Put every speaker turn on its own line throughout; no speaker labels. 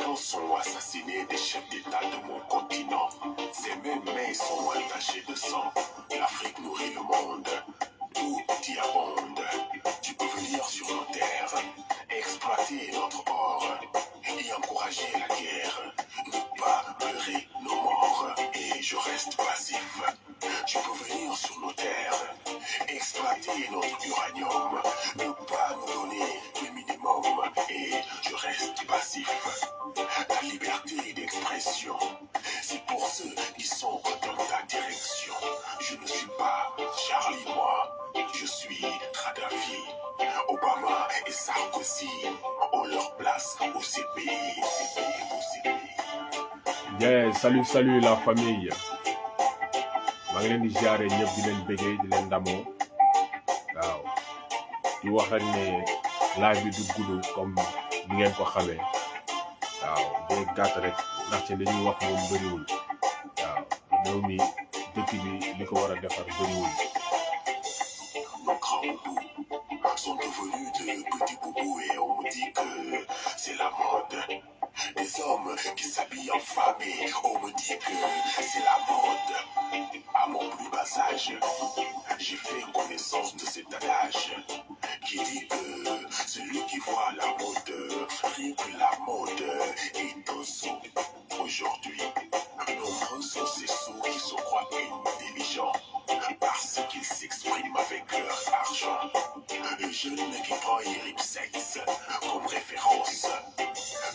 présidents sont assassinés des chefs d'État de mon continent. Ces mêmes mains sont entachées de sang. L'Afrique nourrit le monde. Tout y abonde. Tu peux venir sur nos terres, exploiter notre or et encourager la guerre. Ne pas pleurer nos morts et je reste passif. Tu peux venir sur nos terres, exploiter notre uranium, ne pas nous donner le minimum et je reste passif. Ta liberté d'expression, c'est pour ceux qui sont dans ta direction. Je ne suis pas Charlie, moi, je suis Kadhafi. Obama et Sarkozy ont leur place au CPI.
Yeah, salut la famille. maa ngi leen di jaare ñëpp di leen bëggee di leen ndamoo waaw di wax rek ne live bi du gudd comme ni ngeen ko xamee waaw day gàtt rek ndaxte li ñuy wax moom bëriwul waaw réew mi dëkk bi li ko war a defar bëriwul.
Nos grands bouts sont devenus de petits boubous et on me dit que c'est la mode. Des hommes qui s'habillent en femme et on me dit que c'est la mode. À mon plus bas âge, j'ai fait connaissance de cet adage qui dit que celui qui voit la mode rit que la mode est un sot. Aujourd'hui, nombreux sont ces sots qui se croient intelligents parce qu'ils s'expriment avec leur argent. Le jeune qui prend Eric Sex comme référence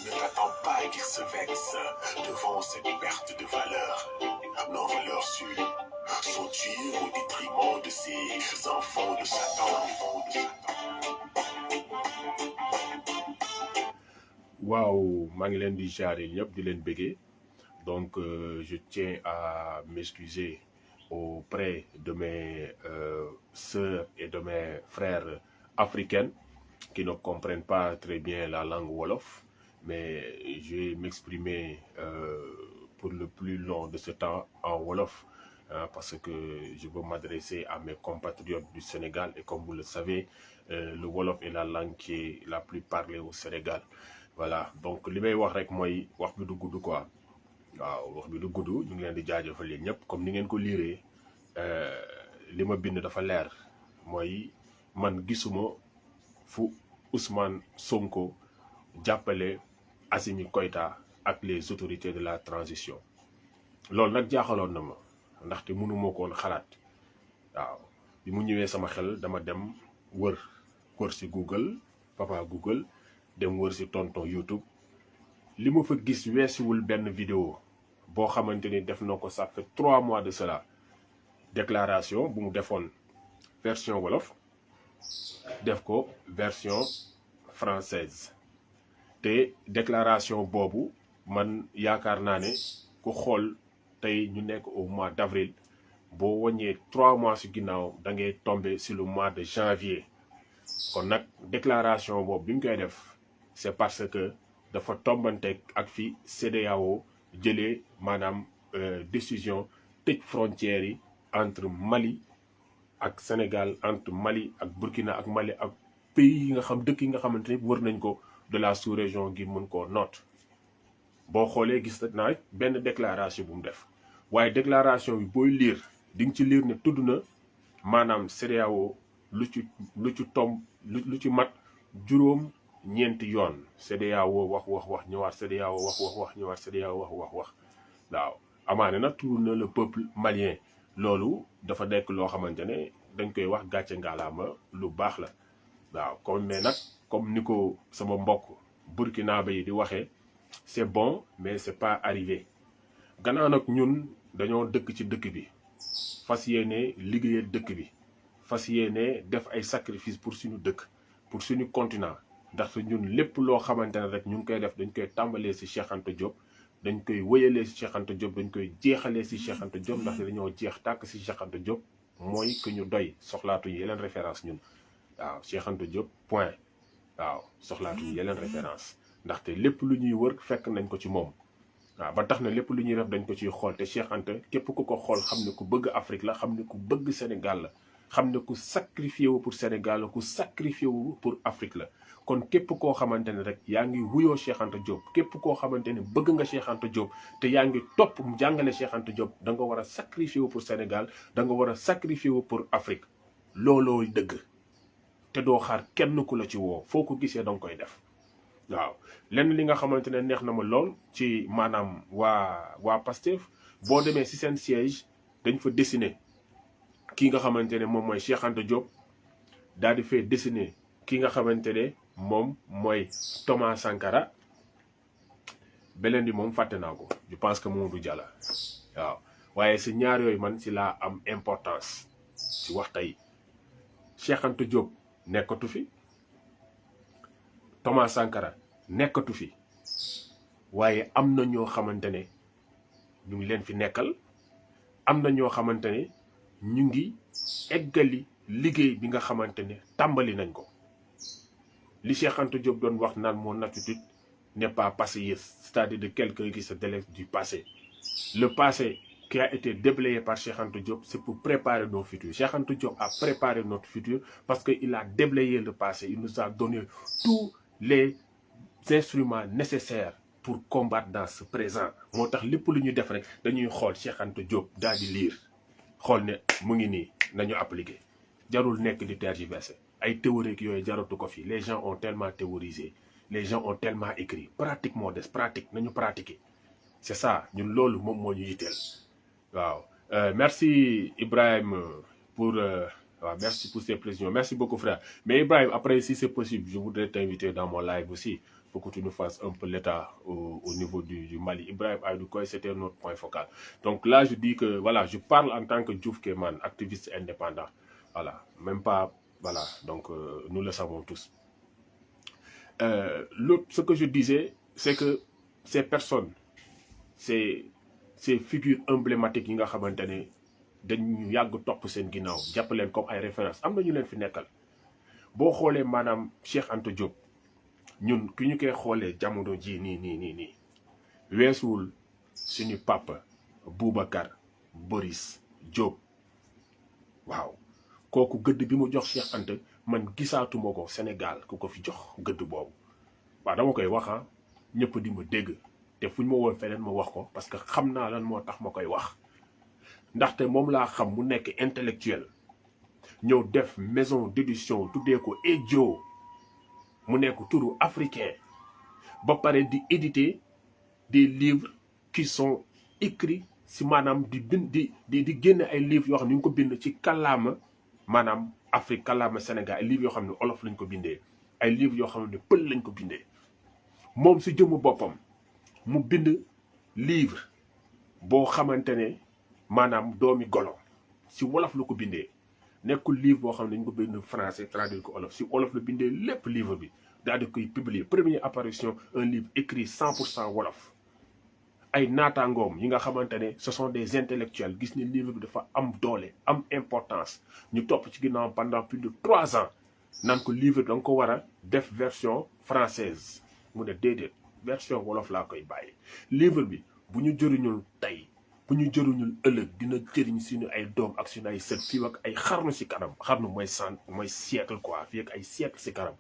ne t'attend pas qu'il se vexe devant cette perte de valeur. Nos valeurs sûres sont tuées au détriment de ces enfants de Satan.
Waaw maa ngi leen di jaare ñëpp di leen bëggee donc je tiens à m'excuser auprès de mes sœurs et de mes frères africains qui ne comprennent pas très bien la langue wolof, mais je vais m'exprimer pour le plus long de ce temps en wolof parce que je veux m'adresser à mes compatriotes du Sénégal et comme vous le savez, le wolof est la langue qui est la plus parlée au Sénégal. Voilà, donc li may wax rek mooy wax bi du gudd quoi waaw wax bi du gudd ñu ngi leen di jaajëfal yéen ñëpp comme ni ngeen ko liiree li ma bind dafa leer mooy man gisuma fu Ousmane Sonko jàppale Assimi Goïta ak les autorités de la transition loolu nag jaaxaloon na ma ndaxte mënu ma ko woon xalaat waaw bi mu ñëwee sama xel dama dem wër si Google papa Google dem wër si tonton YouTube li ma fa gis weesuwul benn vidéo boo xamante ni def na ko ça fait 3 mois de cela déclaration bu mu defoon version wolof def ko version française te déclaration boobu man yaakaar naa ne ku xool tey ñu nekk au mois d'avril boo wàññee 3 mois si ginnaaw da ngay tomber si le mois de janvier kon nag déclaration boobu bi mu koy def c'est parce que dafa tombante ak fi CEDEAO jëlee maanaam décision tëj frontières yi entre Mali ak Sénégal, entre Mali ak Burkina ak Mali ak pays yi nga xam dëkk yi nga xamante ni wër nañ ko de la sous-région ngir mën koo noot boo xoolee gis naa benn déclaration bu mu def waaye déclaration bi booy lire di nga ci lire ne tudd na maanaam CEDEAO lu ci mat juróom ñeenti yoon CEDEAO wax ñëwaat CEDEAO wax ñëwaat CEDEAO wax waaw amaane nag tudd na le peuple malien loolu dafa nekk loo xamante ne dañ koy wax gàcce ngaalaama lu baax la waaw comme mais nag comme ni ko sama mbokk burkinabé yi di waxee c'est bon mais c'est pas arrivé gannaaw nag ñun dañoo dëkk ci dëkk bi fas yéene liggéeyal dëkk bi fas yéene def ay sacrifice pour suñu dëkk pour suñu continent ndaxte ñun lépp loo xamante ne rek ñu ngi koy def dañ koy tàmbalee ci Cheikh Anta Diop dañ koy wëyalee ci Cheikh Anta Diop dañ koy jeexalee ci Cheikh Anta Diop ndaxte dañoo jeex tàkk ci Cheikh Anta Diop mooy que ñu doy soxlaatuñu yeneen référence ñun waaw Cheikh Anta Diop point waaw soxlaatuñu yeneen référence ndaxte lépp lu ñuy wër fekk nañ ko ci moom waaw ba tax na lépp lu ñuy def dañ ko ciy xool te Cheikh Anta képp ku ko xool xam ne ku bëgg Afrique la xam ne ku bëgg Sénégal la xam ne ku sacrifié wu pour Sénégal la ku sacrifié wu pour Afrique la kon képp koo xamante ne rek yaa ngi wuyoo Cheikh Anta Diop képp koo xamante ne bëgg nga Cheikh Anta Diop te yaa ngi topp mu jàngale Cheikh Anta Diop da nga war a sacrifier wu pour Sénégal da nga war a sacrifier wu pour Afrique loolooy dëgg te doo xaar kenn ku la ci woo foo ko gisee da nga koy def waaw. lenn li nga xamante ne neex na ma lool ci maanaam waa Pastef boo demee si seen siège dañ fa dessiner kii nga xamante ne moom mooy Cheikh Anta Diop daal di fee dessiner ki nga xamante ne moom mooy Thomas Sankara beneen bi moom fàtte naa ko je pense que Mamadou Diallo waaw waaye si ñaar yooyu man si laa am importance si wax tey Cheikh Anta Diop nekkatu fi Thomas Sankara nekkatu fi waaye am na ñoo xamante ne ñu ngi leen fi nekkal am na ñoo xamante ne ñu ngi eggali liggéey bi nga xamante ne tàmbali nañ ko li Cheikh Anta Diop doon wax naan mon attitude n'est pas passéiste, c'est-à-dire de quelqu'un qui se délecte du passé. Le passé qui a été déblayé par Cheikh Anta Diop, c'est pour préparer nos futurs. Cheikh Anta Diop a préparé notre futur parce qu'il a déblayé le passé. Il nous a donné tous les instruments nécessaires pour combattre dans ce présent. moo tax lépp lu ñu def rek dañuy xool Cheikh Anta Diop daal di lire xool ne mu ngi nii nañu appliquer jarul nekk di tergiverser ay théoriques yooyu jaratu ko fi les gens ont tellement théorisé les gens ont tellement écrit pratique moo des pratique nañu pratiquer c'est ça ñun loolu moom moo ñu yitteel waaw. Merci Ibrahim pour merci pour ces précisions, merci beaucoup frère. Mais Ibrahim, après si c'est possible je voudrais t'inviter dans mon live aussi pour que tu nous fasses un peu l'état au niveau du Mali. Ibrahim Aïdou Koy, c'était notre point focal. Donc là je dis que voilà, je parle en tant que Diouf Kéman, activiste indépendant. Voilà, même pas, voilà, donc nous le savons tous. Ce que je disais, c'est que ces personnes, ces figures emblématiques yi nga xamante ne dañu yàgg topp seen ginnaaw jàpp leen comme ay référence am na ñu leen fi nekkal boo xoolee maanaam Cheikh Anta Diop ñun ki ñu koy xoolee jamono ji nii weesuwul suñu papa Boubacar Boris Diop waaw kooku gëdd bi mu jox Cheikh Anta man gisaatuma ko Sénégal ku ko fi jox gëdd boobu waaw dama koy wax ñëpp di ma dégg te fu ñu ma woon feneen ma wax ko parce que xam naa lan moo tax ma koy wax ndaxte moom laa xam mu nekk intellectuel ñëw def maison d'édition tuddee ko Edio mu nekk turu africain ba pare di éditer des livres qui sont écrits si maanaam di bind di génne ay livres yoo xam ne ñu ngi ko bind ci kàllaama maanaam Afrique kàllaama Sénégal ay livres yoo xam ne olof lañ ko bindee ay livres yoo xam ne pël lañ ko bindee moom si jëmu boppam mu bind livre boo xamante ne maanaam doomi golo si wolof la ko bindee nekkul livre boo xam ne dañ ko bind français traduire ko olof si wolof la bindee lépp livre bi daal di koy publier première apparition un livre écrit 100% wolof ay naataangoom yi nga xamante ne ce sont des intellectuels gis ne livre bi dafa am doole am importance ñu topp ci ginnaaw pendant plus de 3 ans naan ko livre bi da nga ko war a def version française mu ne déedéet version wolof laa koy bàyyi livre bi bu ñu jëriñul tey bu ñu jëriñul ëllëg dina jëriñ suñu ay doom ak suñu ay sët fii ak ay xarnu si kanam xarnu mooy siècle quoi fii ak ay siècle si kanam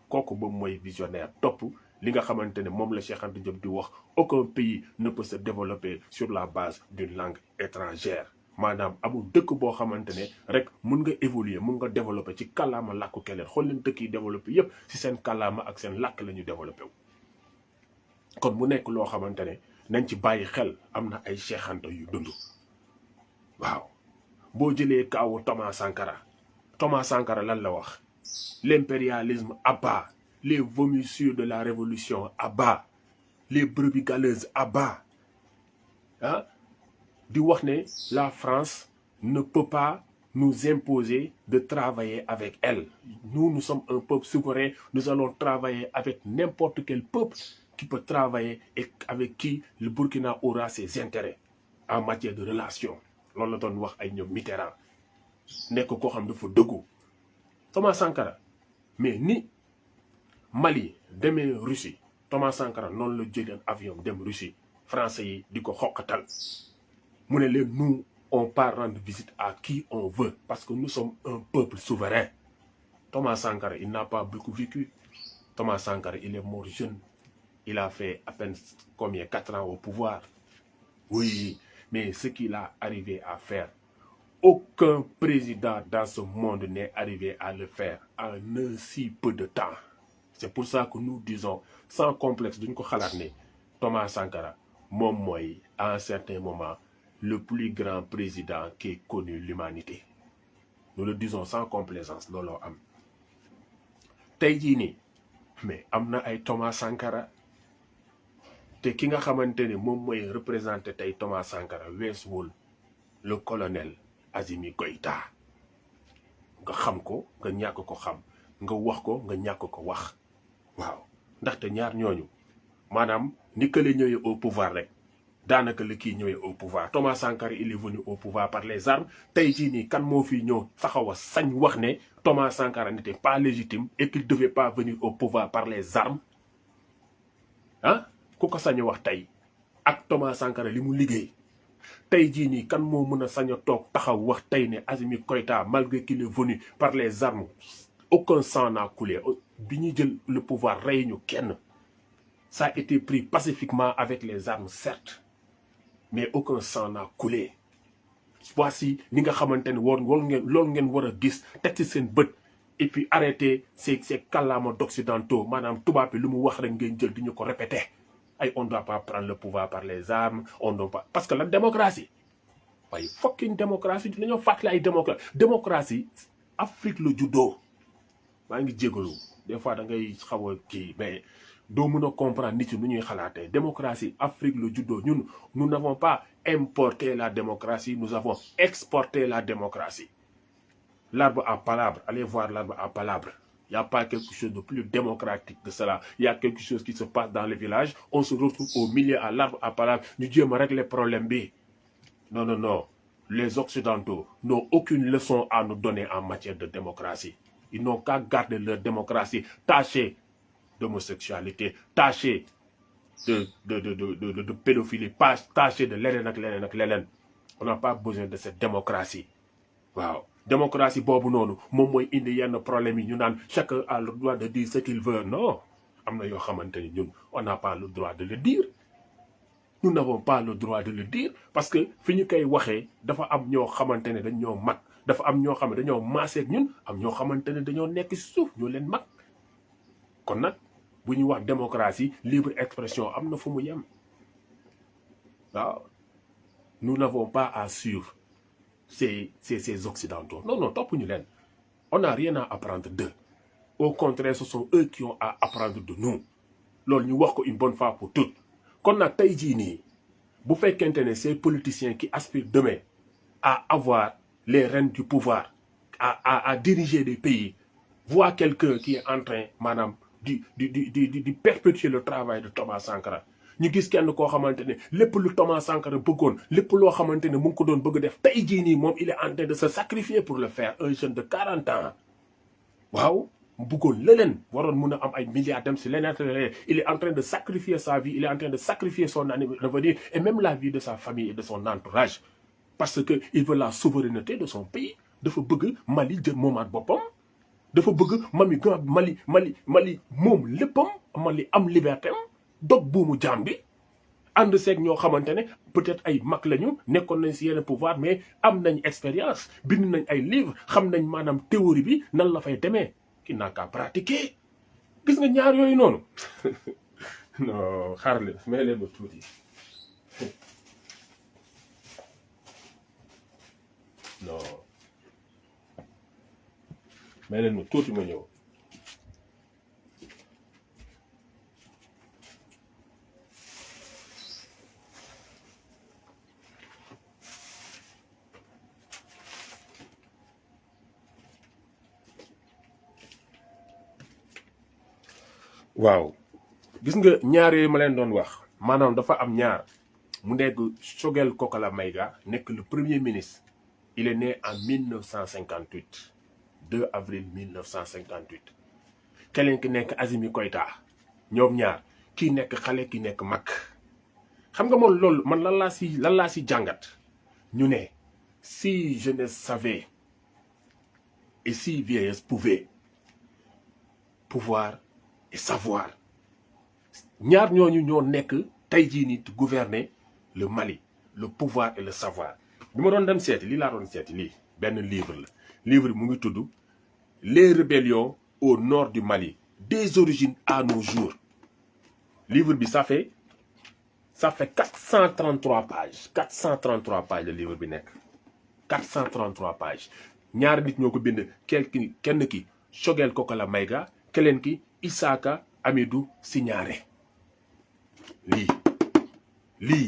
kooku moom mooy visionnaire topp li nga xamante ne moom la Cheikh Anta Diop di wax aucun pays ne peut se développer sur la base d'une langue étrangère maanaam amul dëkk boo xamante ne rek mun nga évoluer mun nga développer ci kàllaama làkku keneen xool leen dëkk yi développé yépp si seen kàllaama ak seen làkk la ñu développé wu kon mu nekk loo xamante ne nañ ci bàyyi xel am na ay Cheikh Anta yu dund waaw boo jëlee kaawu Thomas Sankara lan la wax l'impérialisme abat les vomissures de la révolution abat les brebis galeuses abat di wax ne la France ne peut pas nous imposer de travailler avec elle nous sommes un peuple souverain nous allons travailler avec n'importe quel peuple qui peut travailler et avec qui le Burkina aura ses intérêts en matière de relations loolu la doon wax ay ñoom Mitterrand nekk koo xam dafa dëggu Thomas Sankara mais ni Mali demee Russie Thomas Sankara noonu la jëleen avion dem Russie français yi di ko xoqatal mu ne leen nous on part rendre visite à qui on veut parce que nous sommes un peuple souverain Thomas Sankara il n'a pas beaucoup vécu Thomas Sankara, il est mort jeune. Il a fait à peine combien 4 ans au pouvoir. Oui, mais ce qu'il a arrivé à faire, aucun président dans ce monde n'est arrivé à le faire en un si peu de temps. C'est pour ça que nous disons, sans complexe, Thomas Sankara, à un certain moment, le plus grand président qui ait connu l'humanité. Nous le disons sans complaisance, lolo am. Tayjini, mais amna ay Thomas Sankara, te ki nga xamantene mom moy représenter tay Thomas Sankara weesuwul le colonel Assimi Goïta. Nga xam ko, nga ñàkk ko xam, nga wax ko, nga ñàkk ko wax. Waaw, ndaxte ñaar ñooñu maanaam ni que le ñëwee au pouvoir rek daanaka le kii ñëwee au pouvoir. Thomas Sankara il est venu au pouvoir par les armes. Tey jii nii kan moo fi ñëw taxaw a sañ wax ne Thomas Sankara n'était pas légitime et qu'il devait pas venir au pouvoir par les armes. Hein? Ku ko sañ wax tey ak Thomas Sankara li mu liggéey. Tey jii nii kan moo mën a sañ a toog taxaw wax tey ne Assimi Goïta malgré qu'il est venu par les armes aucun sang n'a coulé. Bi ñu jël le pouvoir rey ñu kenn. Ça a été pris pacifiquement avec les armes, certes, mais aucun sang n'a coulé. Voici, li nga xamantene lool ngeen wara gis tek ci seen beut et puis arrêter ces kàllaama d'occidentaux manam tubaab bi lu mu wax rek ngeen jël di ñu ko répéter. Ay on doit pas prendre le pouvoir par les armes, on doit pas parce que la démocratie. Ay fucking démocratie, dañoo fàttali ay démocratie Afrique le judo. Maa ngi jégalu des fois da ngay xaw a kii mais doo mën a comprendre nit ñi nu ñuy xalaatee démocratie Afrique le judo ñun nous n'avons pas importé la démocratie, nous avons exporté la démocratie. L'arbre à palabre, allez voir l'arbre à palabre. Il n'y a pas quelque chose de plus démocratique que cela. Il y a quelque chose qui se passe dans les villages. On se retrouve au milieu à l'arbre à palabre. Nous disons, règle les problèmes B. Non, non, non. Les Occidentaux n'ont aucune leçon à nous donner en matière de démocratie. Ils n'ont qu'à garder leur démocratie tachée d'homosexualité, tachée de pédophilie, tachée de l'élène. On n'a pas besoin de cette démocratie. Wow. Démocratie, bobu nonou, mom moy indi yenn problème yi ñu naan chacun a le droit de dire ce qu'il veut. Non. Amna yo xamanteni ñun, on n'a pas le droit de le dire. Nous n'avons pas le droit de le dire parce que fiñu kay waxé dafa am ñoo xamanteni dañ ñoo mag, dafa am ñoo xamanteni dañoo massé ak ñun, am ñoo xamanteni dañoo nekk ci suuf, ñoo leen mag. Kon nak buñu wax démocratie, libre expression amna fu mu yem. Waaw. Nous n'avons pas à suivre ces occidentaux. Non, non, top nous. On n'a rien à apprendre d'eux. Au contraire, ce sont eux qui ont à apprendre de nous. Lors nous voyons une bonne fois pour toutes. Qu'on a taïdini, vous faites qu'un ces politiciens qui aspirent demain à avoir les rênes du pouvoir, à diriger des pays, voir quelqu'un qui est en train, madame, de perpétuer le travail de Thomas Sankara. Ñu gis kenn koo xamante ne lépp lu Thomas Sankara bëggoon lépp loo xamante ne mu ngi ko doon bëgg def tey jii nii moom il est en train de se sacrifier pour le faire. Un jeune de 40 ans waaw mu bëggoon leneen waroon mun a am ay milliards dem si leneen il est en train de sacrifier sa vie, il est en train de sacrifier son avenir et même la vie de sa famille et de son entourage parce que il veut la souveraineté de son pays. Dafa bëgg Mali jël moomaat boppam, dafa bëgg Mali moom léppam, Mali am liberté am. Dog buumu jaam bi ànd seeg ñoo xamante ne peut-être ay mag lañu nekkoon nañ si yenn pouvoir mais am nañ expérience bind nañ ay livre xam nañ maanaam théorie bi nan la fay demee ki n'a qu'à pratiquer. Gis nga ñaar yooyu noonu non xaar leen may leen ma tuuti non may leen ma tuuti ma ñëw. Waaw gis nga ñaar yooyu ma leen doon wax maanaam dafa am ñaar mu nekk Choguel Kokala Maïga nekk le premier ministre. Il est né en 1958 2 avril 1958 keneen ki nekk Assimi Goïta ñoom ñaar kii nekk xale ki nekk mag. Xam nga moom loolu man lan laa si jàngat ñu ne si jeunesse savait et si vieillesse pouvait pouvoir et savoir ñaar ñooñu ñoo nekk tey jii nii gouverner le Mali le pouvoir et le savoir bi ma doon dem seeti lii laa doon seeti lii benn livre la livre bi mu ngi tudd les rébellions au nord du Mali des origines à nos jours livre bi ça fait 433 pages 433 pages le livre bi nekk 433 pages ñaari nit ñoo ko bind kenn ki Choguel Kokola Maïga keneen ki Isaka Amidou Signaare lii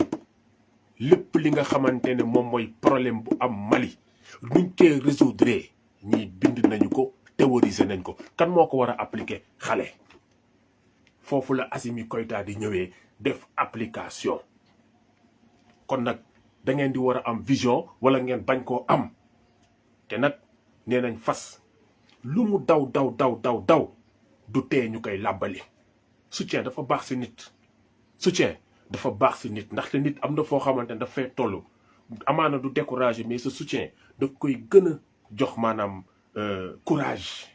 lépp li nga xamante ne moom mooy problème bu am Mali nuñ koy résoudre ñii bind nañu ko théoriser nañ ko kan moo ko war a appliquer xale foofu la Assimi Goïta di ñëwee def application kon nag da ngeen di war a am vision wala ngeen bañ koo am te nag nee nañ fas lu mu daw du tee ñu koy làbbali soutien dafa baax si nit soutien dafa baax si nit ndaxte nit am na foo xamante ne daf fay toll amaana du découragé mais ce soutien daf koy gën a jox maanaam courage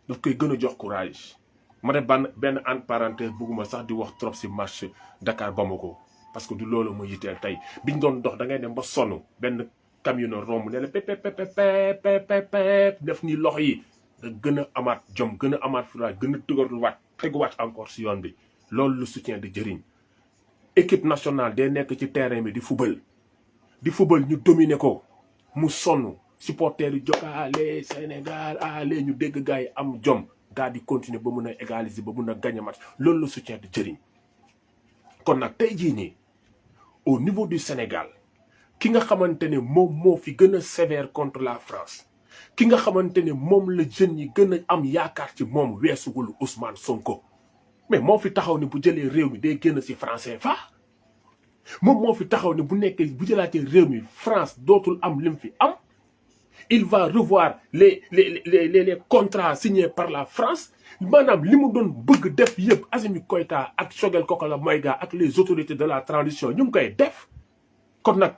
daf koy gën a jox courage ma ne benn entre parenthèse bugguma sax di wax trop si marche Dakar Bamako parce que du loolu ma yitteel tey biñ doon dox da ngay dem ba sonn benn camionneur romb ne la pep def ni loxo yi nga gën a amaat jom gën a amaat courage gën a dëgërluwaat teguwaat encore si yoon bi loolu lu soutien di jëriñ équipe nationale day nekk ci terrain bi di fubal ñu dominer ko mu sonn supporters yi jóg allez Sénégal allez ñu dégg gars yi am jom daal di continuer ba mun a égaliser ba mun a gagner match loolu lu soutien di jëriñ kon nag tey jii nii au niveau du Sénégal ki nga xamante ne moom moo fi gën a sévère contre la France ki nga xamante ne moom la jeunes yi gën a am yaakaar ci moom weesuwul Ousmane Sonko mais moo fi taxaw ne bu jëlee réew mi day génn si franc CFA moom moo fi taxaw ne bu nekkee bu jëlaatee réew mi France dootul am lim fi am il va revoir les contrats signés par la France maanaam li mu doon bëgg def yëpp Assimi Goïta ak Choguel Kokola Maïga ak les autorités de la transition ñu ngi koy def kon nag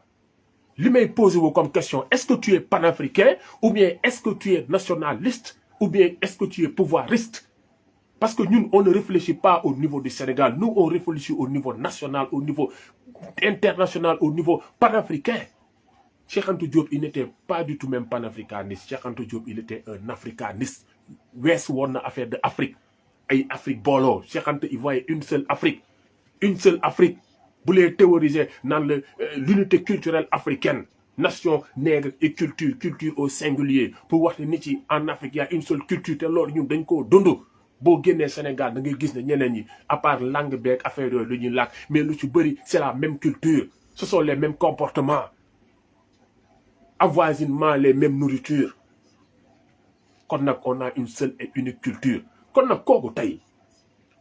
li may posé wu comme question est-ce que tu es panafricain ou bien est-ce que tu es nationaliste ou bien est-ce que tu es pouvoiriste parce que ñun on ne réfléchit pas au niveau du Sénégal nous on réfléchit au niveau national au niveau international au niveau panafricain Cheikh Anta Diop il n'était pas du tout même panafricaniste Cheikh Anta Diop il était un africaniste weesu woon na affaire de Afrique ay Afrique booloo Cheikh Anta il voyait une seule Afrique bu lee théoriser naan l'unité culturelle africaine nation nègre et culture au singulier pour wax ne nit yi en Afrique y a une seule culture te loolu ñun dañ koo dund boo génnee Sénégal da ngay gis ne ñeneen ñi à part langue beeg affaire yooyu lu ñuy làkk mais lu ci bëri c'est la même culture ce sont les mêmes comportements avoisinement les mêmes nourritures kon nag on a une seule et unique culture kon nag kooku tey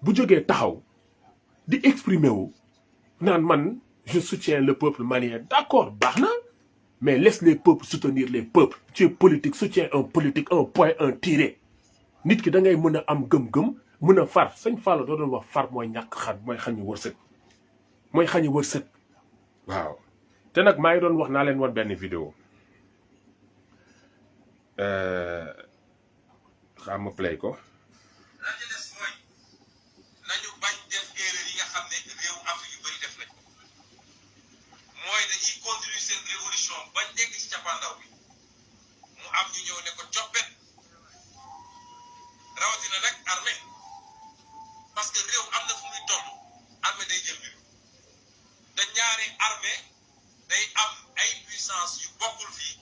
bu jógee taxaw di exprimer wu naan man je soutiens le peuple malien d'accord baax na mais laisse les peuples soutenir les peuples tu es politique soutiens un politique un point un tiré nit ki da ngay mën a am gëm-gëm mën a far sëñ Fallou doo doon wax far mooy ñàkk xar mooy xañu wërsëg waaw te nag maa ngi doon wax naa leen woon benn vidéo xam ma play ko
nañu bañ def erreur yi nga xam ne réew Afrique yu bëri def nañ ko mooy dañuy continuer seen révolution bañ nekk ci cappaandaw bi mu am ñu ñëw ne ko coppet rawatina nag armée parce que réew am na fu muy toll armée day jël mbir te ñaari armée day am ay puissance yu bokkul fii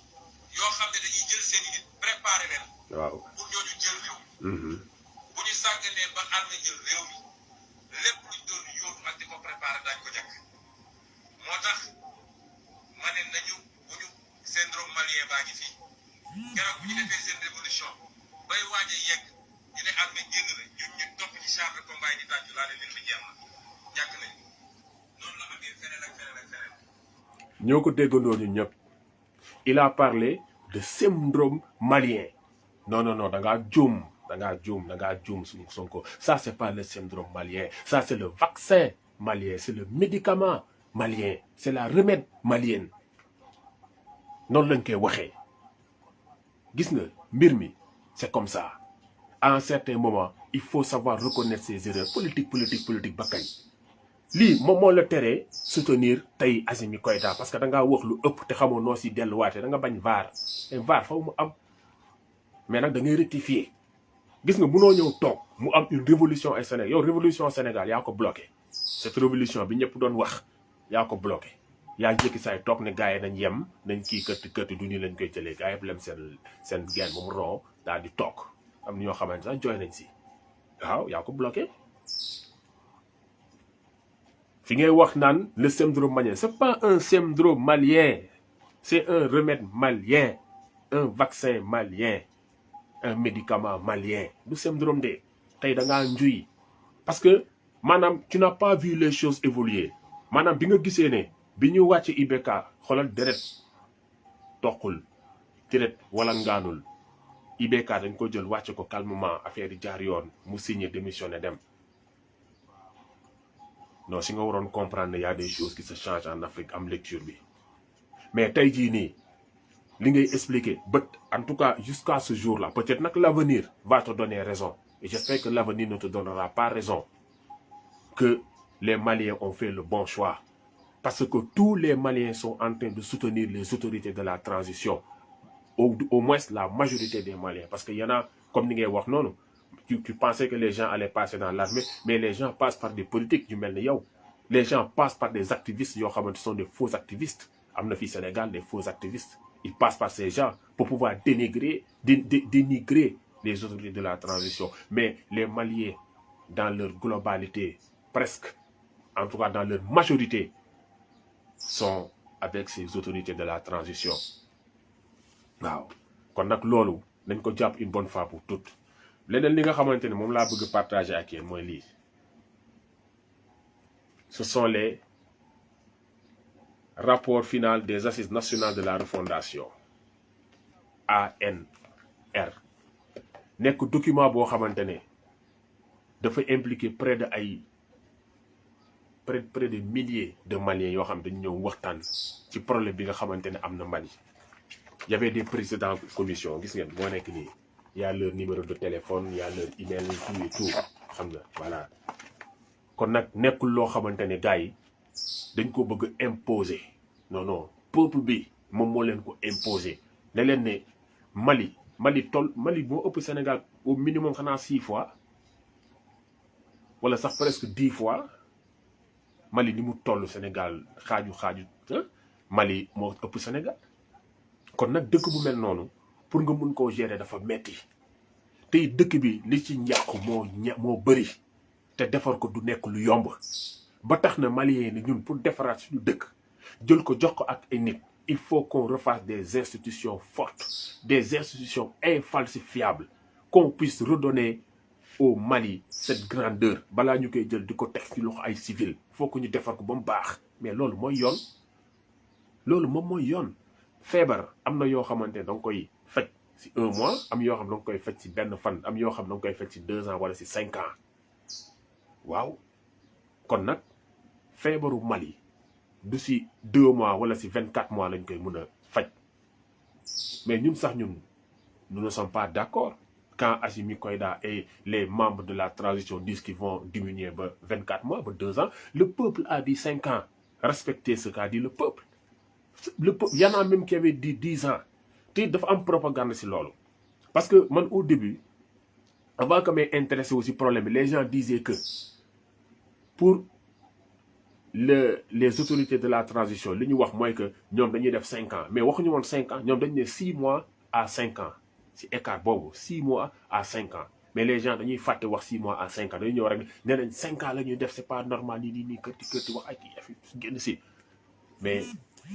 yoo xam ne dañuy jël seen i nit préparer leen
waaw
pour ñooñu jël réew bu ñu sàgganee ba armée jël réew mi lépp luñ doon yóotu ak di ko préparé daañu ko jàkk moo tax ma ne nañu bu ñu syndrome malien baa ngi fii keroog bu ñu defee seen révolution bay waaj a yegg ñu ne armée génn na ñun ñu topp ci char de combat yi di tàccu laa ne leen fi jeex na ñàkk nañ noonu la amee feneen ak feneen ak feneen
ñoo ko déggandoo ñu ñëpp il a parlé de syndrome malien non da ngaa juum suñu Sonko ça c'est pas le syndrome malien ça c'est le vaccin malien c'est le médicament malien c'est la remède malienne noonu lañ koy waxee gis nga mbir mi c'est comme ça à un certain moment il faut savoir reconnaître ses erreurs politique ba kañ lii moom moo la teree soutenir tey Assimi Goïta parce que da ngaa wax lu ëpp te xamoo noo si delluwaatee da nga bañ VAR te VAR faw mu am mais nag da ngay rectifier gis nga munoo ñëw toog mu am une révolution au Sénégal yow révolution Sénégal yaa ko bloqué cette révolution bi ñëpp doon wax yaa ko bloqué yaa njëkki saay toog ne gars yi nañ yem nañ kii kërti du nii lañ koy jëlee gars yi lem seen geen ba mu ron daal di toog am na ñoo xamante sax jooy nañ si waaw yaa ko bloqué fi ngay wax naan le syndrome malien c'est pas un syndrome malien c'est un remède malien un vaccin malien un médicament malien du syndrome de tey da ngaa njuy parce que maanaam tu n'as pas vu les choses évoluer maanaam bi nga gisee ne bi ñu wàcc IBK xoolal deret toqul deret wala ngaanul IBK dañ ko jël wàcc ko calmement affaire yi jaar yoon mu signé démissionné dem non si nga waroon comprendre ne y a des choses qui se changent en Afrique am lecture bi mais tey jii nii li ngay expliquer bët en tout cas jusqu'à ce jour-là peut-être nag l'avenir va te donner raison et j'espère que l'avenir ne te donnera pas raison que les Maliens ont fait le bon choix parce que tous les Maliens sont en train de soutenir les autorités de la transition au moins la majorité des Maliens parce que y en a comme ni ngay wax noonu tu pensais que les gens allaient passer dans l'armée mais les gens passent par des politiques yu mel ni yow les gens passent par des activistes yoo xamante sont des faux activistes am na fii Sénégal des faux activistes ils passent par ces gens pour pouvoir dénigrer les autorités de la transition mais les Maliens dans leur globalité presque en tout cas dans leur majorité sont avec ces autorités de la transition waaw kon nag loolu nañ ko jàpp une bonne fois pour toutes leneen li nga xamante ne moom laa bëgg partager ak yéen mooy lii ce sont les rapports finaux des assises nationales de la refondation ANR nekk document boo xamante ne dafa impliquer près de milliers de Maliens yoo xam dañu ñëw waxtaan ci problème bi nga xamante ne am na Mali y avait des présidents commission gis ngeen moo nekk nii y a leur numéro de téléphone y a leur email tout et tout xam nga voilà kon nag nekkul loo xamante ne gars yi dañ ko bëgg imposer non peuple bi moom moo leen ko imposer ne leen ne Mali moo ëpp Sénégal au minimum xanaa 6 fois wala sax presque 10 fois Mali ni mu toll Sénégal xaaju Mali moo ëpp Sénégal kon nag dëkk bu mel noonu pour nga mun koo gérer dafa metti tey dëkk bi li ci njàqu moo bëri te defar ko du nekk lu yomb ba tax na Maliens ni ñun pour defaraat suñu dëkk jël ko jox ko ak ay nit il faut qu'on refasse des institutions fortes des institutions infalsifiables qu'on puisse redonner au Mali cette grandeur balaa ñu koy jël di ko teg ci loxo ay civil faut que ñu defar ko ba mu baax mais loolu mooy yoon loolu moom mooy yoon feebar am na yoo xamante ne da nga koy faj ci 1 mois am yoo xam da nga koy faj ci benn fan am yoo xam da nga koy faj ci 2 ans wala ci 5 ans waaw kon nag feebaru Mali du ci 2 mois wala ci 24 mois lañ koy mën a faj mais ñun sax nous ne sommes pas d'accord quand Assimi Goïta et les membres de la transition disent qu'ils vont diminuer ba 24 mois ba 2 ans le peuple a dit 5 ans respectez ce qu'a dit le peuple y en a même qui avait dit 10 ans te dafa am propagande ci loolu parce que man au début avant que may intéressé aussi problème bi les gens disaient que pour les autorités de la transition li ñu wax mooy que ñoom dañuy def 5 ans mais waxuñu woon 5 ans ñoom dañu ne 6 mois à 5 ans ci écart boobu 6 mois à 5 ans mais les gens dañuy fàtte wax 6 mois à 5 ans dañuy ñëw rek nee nañ 5 ans la ñuy def c'est pas normal nii kërti wax ay kii génn ci mais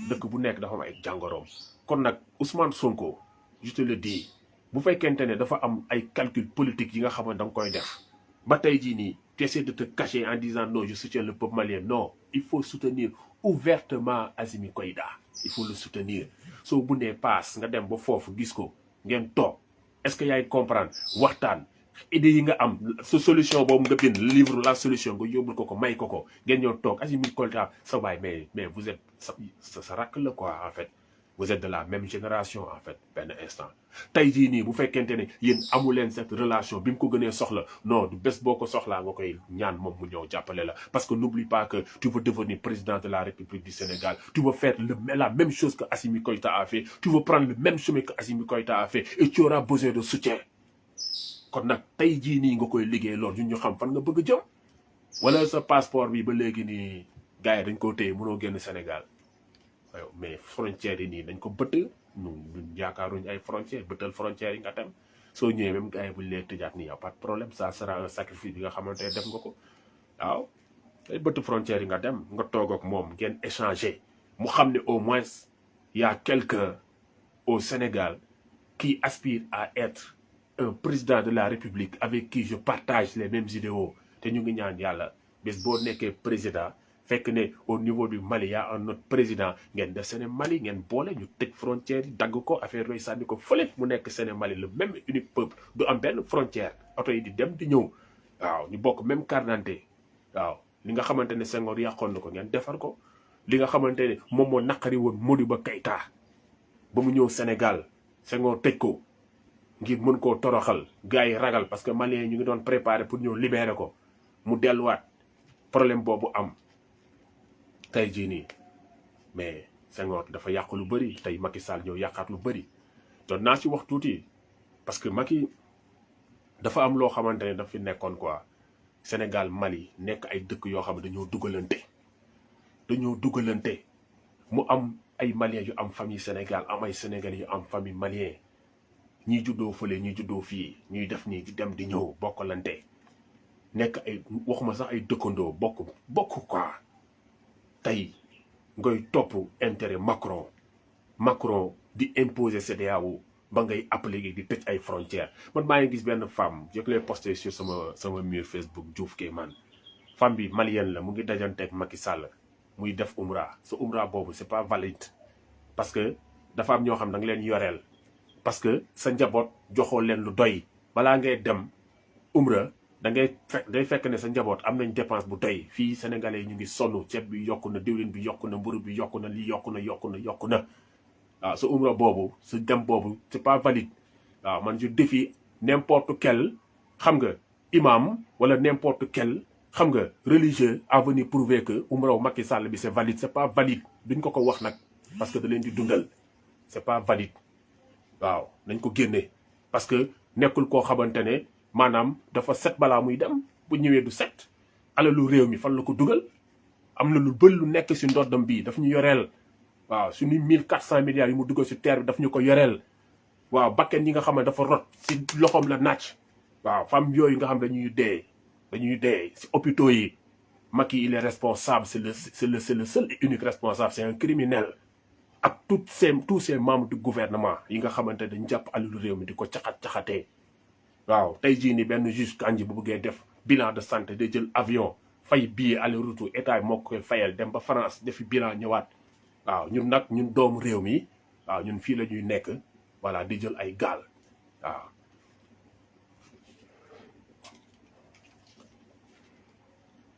dëkk bu nekk dafa am ay jàngoroom kon nag Ousmane Sonko je te le dis bu fekkente ne dafa am ay calcul politique yi nga xam ne da nga koy def ba tey jii nii tu essaies de te cacher en disant non je soutiens le peuple malien non il faut soutenir ouvertement Assimi Goïta il faut le soutenir soo bu nee paas nga dem ba foofu gis ko ngeen toog est-ce que yaay comprendre waxtaan idée yi nga am sa solution boobu nga bind livre la solution nga yóbbul ko may ko ngeen ñëw toog Assimi Goïta sa waay mais vous êtes sa rakk la quoi en fait vous êtes de la même génération en fait benn instant tey jii nii bu fekkente ne yéen amu leen cette relation bi mu ko gënee soxla non du bés boo ko soxlaa nga koy ñaan moom mu ñëw jàppale la parce que n'oublie pas que tu veux devenir président de la République du Sénégal tu veux faire la même chose que Assimi Goïta a fait tu veux prendre le même chemin que Assimi Goïta a fait et tu auras besoin de soutien kon nag tey jii nii nga koy liggéey loolu ñu xam fan nga bëgg a jëm wala sa passeport bi ba léegi nii gars yi dañ koo téye mënoo génn Sénégal waaw mais frontières yi nii dañ ko bëtt ñun yaakaaruñ ay frontières bëttal frontières yi nga dem soo ñëwee même gars yi buñ lee tëjaat nii y a pas de problème ça sera un sacrifice bi nga xamante ne def nga ko waaw ay bëtt frontières yi nga dem nga toog ak moom ngeen échanger mu xam ne au moins y a quelqu'un au Sénégal qui aspire à être un président de la République avec qui je partage les mêmes idéaux te ñu ngi ñaan yàlla bés boo nekkee président fekk ne au niveau du Mali y a un autre président ngeen def Séné Mali ngeen boole ñu tëj frontière yi dagg ko affaire yooyu sànni ko fële mu nekk Séné Mali le même unique peuple du am benn frontière oto yi di dem di ñëw waaw ñu bokk même carte d'identité waaw li nga xamante ne Senghor yàqoon na ko ngeen defar ko li nga xamante ne moom moo naqari woon Modibo Keïta ba mu ñëw Sénégal Senghor tëj ko ngir mën koo toroxal gars yi ragal parce que Maliens ñu ngi doon préparé pour ñëw libérer ko mu delluwaat problème boobu am tey jii nii mais Senghor dafa yàq lu bëri tey Macky Sall ñëw yàqaat lu bëri doon naa ci wax tuuti parce que Macky dafa am loo xamante ne daf fi nekkoon quoi Sénégal Mali nekk ay dëkk yoo xam ne dañoo dugalante mu am ay Maliens yu am famille Sénégal am ay Sénégalais yu am famille Malien ñii juddoo fële ñii juddoo fii ñuy def nii di dem di ñëw bokkalante nekk ay waxuma sax ay dëkkandoo bokk quoi tey ngay topp intérêt Macron di imposer CEDEAO ba ngay appliquer di tëj ay frontières man maa ngi gis benn femme je l'ai posté sur sama mur Facebook Diouf Kéemaan femme bi malienne la mu ngi dajanteeg Macky Sall muy def umra sa umra boobu c'est pas valide parce que dafa am ñoo xam da nga leen yoreel parce que sa njaboot joxoo leen lu doy balaa ngay dem umra day fekk ne sa njaboot am nañ dépense bu doy fii sénégalais yi ñu ngi sonn ceeb bi yokku na diwlin bi yokku na mburu bi yokku na lii yokku na waaw sa umra boobu sa dem boobu c'est pas valide waaw man je défie n'importe quel xam nga imam wala n'importe quel xam nga religieux à venir prouver que umra Macky Sall bi c'est valide c'est pas valide duñ ko wax nag parce que da leen di dundal c'est pas valide waaw nañ ko génne parce que nekkul koo xamante ne maanaam dafa set balaa muy dem bu ñëwee du set alalu réew mi fan la ko dugal am na lu bëri lu nekk si ndoddam bii daf ñu yoreel waaw suñu 1400 milliards yi mu dugal si terre bi daf ñu ko yoreel waaw bakken yi nga xam ne dafa rot si loxoom la naaj waaw femme yooyu nga xam dañuy dee si hôpitaux yi Macky il est responsable c'est le seul et unique responsable c'est un criminel ak tous ces membres du gouvernement yi nga xamante dañ jàpp alalu réew mi di ko caxatee waaw tey jii ni benn juge Kandji bu bëggee def bilan de santé day jël avion fay billet aller retour état moo koy fayal dem ba France defi bilan ñëwaat waaw ñun doomu réew mi waaw ñun fii la ñuy nekk voilà di jël ay gaal waaw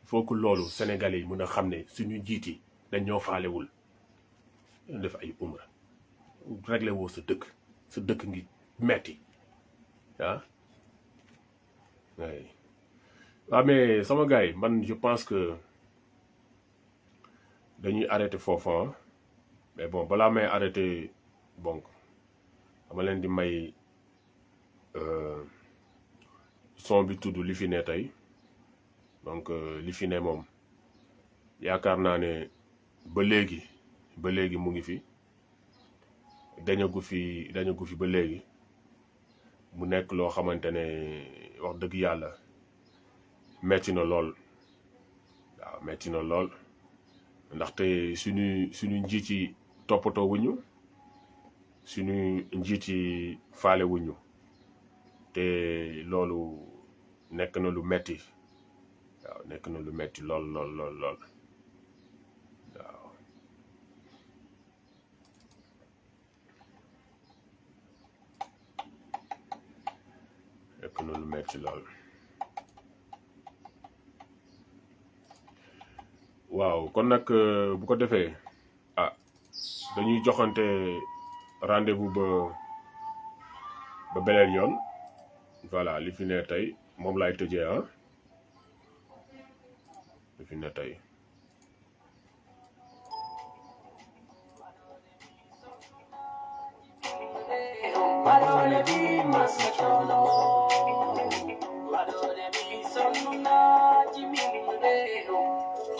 il faut que loolu sénégalais yi mën a xam ne suñu njiit yi dañ ñoo faalewul def ay umra réglé woo sa dëkk ngi metti ah waaw mais sama gars yi man je pense que dañuy arrêté foofu mais bon balaa may arrêté bon dama leen di may son bi tudd li fi ne tey donc li fi ne moom yaakaar naa ne ba léegi mu ngi fi dañagu fi ba léegi mu nekk loo xamante ne wax dëgg yàlla metti na lool waaw metti na lool ndaxte suñu njiit yi toppatoo wuñu suñu njiit yi faale wuñu te loolu nekk na lu metti waaw nekk na lu metti lool waaw nekk na lu metti lool waaw kon nag bu ko defee dañuy joxante rendez-vous ba beneen yoon voilà li fi ne tey moom laay tëjee ah li fi ne tey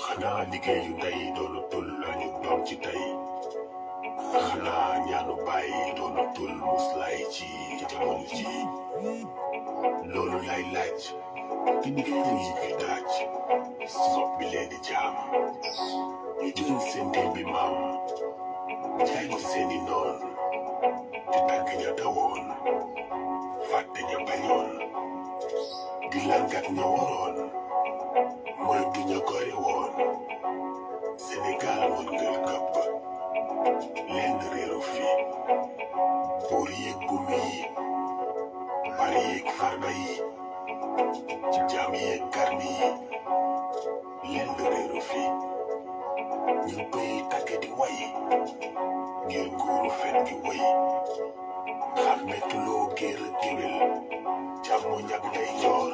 xanaa liggéeyu ndey doonatul lañu doom ci tey xanaa ñaanu bàyyi doonatul muslaay ci jamono ji loolu lay laaj kilifa yi fi daaj soppi leen di jaam ñu jël seen démbi maam jaay ko seeni noon di tàgg ña dawoon fàtte ña bañoon di langat ña waroon mooy du ña gore woon Sénégal mën ngël këpp lenn réeru fi buur yeeg bumi yi bari yeeg farba yi ci jaam yeeg garmi yi lenn réeru fi ñu bëy tàgge di way ngir nguuru fen gi way xàmmetuloo géer ak géwél càmmo ñag day joor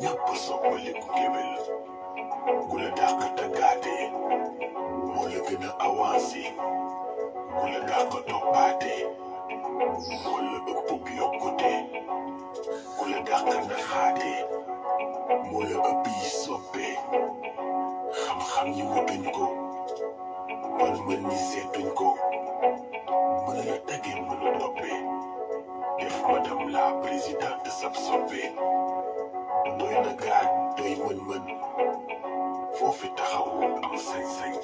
ñàpp soppaliku géwél ku la dàq tàggaate moo la gën a avancé moo la dàq toppaate moo la ëpp yokkute ku la dàq naxaate moo la ëpp yi soppe xam-xam ñi wutuñ ko mën ñi seetuñ ko mën la tagge mën a toppe def madame la présidente sab soppe doy na gaaj doy mën-mën foofi taxaw am sañ-sañ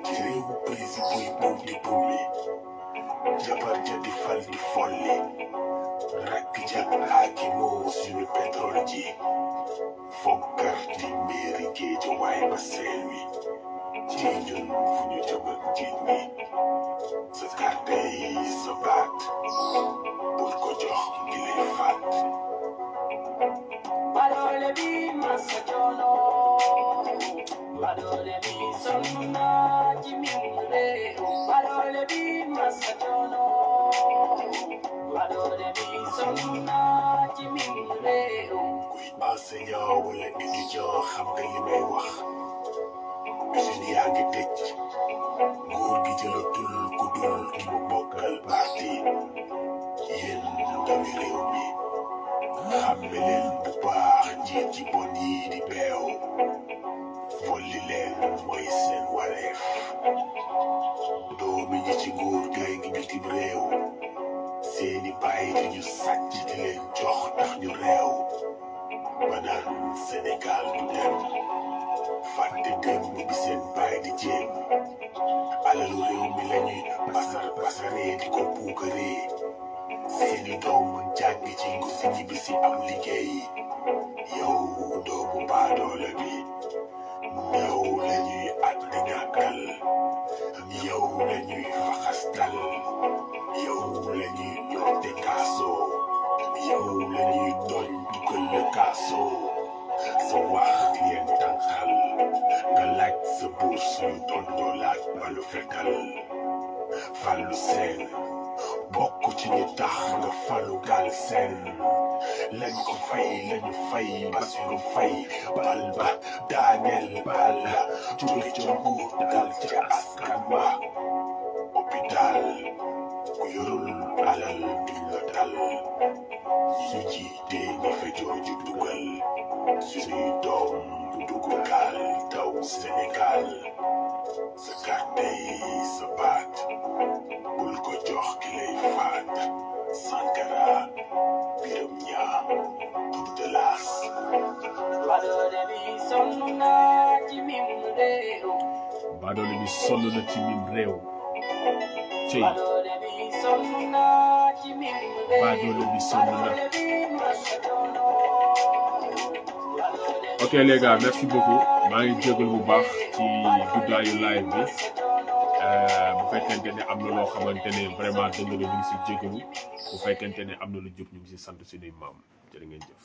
ci réewu président buy buum di bummi jabar ja di fal di folli rakk ja aaki moo suñu pétrole ji fokkar di mairie géej waay ba seen wi ci ñun fu ñu jëmal njiit mi sa kàrte yi sa baat bul ko jox ki lay faat Badole bi masa jono Badole bi sonna jimire Badole bi masa jono Badole bi sonna jimire kuy enseignant wala étudiant xam nga li may wax usine yaa ngi tëj nguur gi jëlatul ku dul ki mu bokkal parti yéen ndawi réew mi xàmme leen bu baax njiit ci bon yi di beew folli leen mooy seen wareef doomi ñi ci nguur gay ngi bitim réew seeni bàyyi di ñu sàcc di leen jox tax ñu réew ba naan Sénégal du dem fàtte démb bi seen bàyyi di jéem alalu réew mi lañuy pasaree di ko puukaree seeni doom jàng ci ngu si ñibbi si am liggéey yow doomu baadoole bi yow lañuy àtte ñàkkal yow lañuy faxastal yow lañuy ñoote kaasoo yow lañuy doñ dugal la kaasoo sa wax di leen tànqal nga laaj sa buur suñu tontoo laaj balu fetal Fallou Sène bokk ci ñi tax nga falu gaal seen lañ ko lañu fay Bassirou Faye bal ba daaneel bal jóge ca nguur dal ca askan wa hôpital ku yorul alal duñ la dal ñu jiite ñi fa jooju dugal suñuy doom du dugg gaal daw Sénégal sa kàrte yi sa baat bul ko jox ki lay faat Sankara Biram Ñaa Tour de Las Badole bi sonn na ci mim réew
Badole bi sonn na ci mim réew cey
Badole bi sonn na ci mim réew
Badole bi sonn na ok les gars merci beaucoup maa ngi jégalu bu baax ci guddaayu live bi bu fekkente ne am na loo xamante ne vraiment dëgg la ñu ngi si jégalu bu fekkente ne am na lu jub ñu ngi si sant suñuy maam jërë ngeen jëf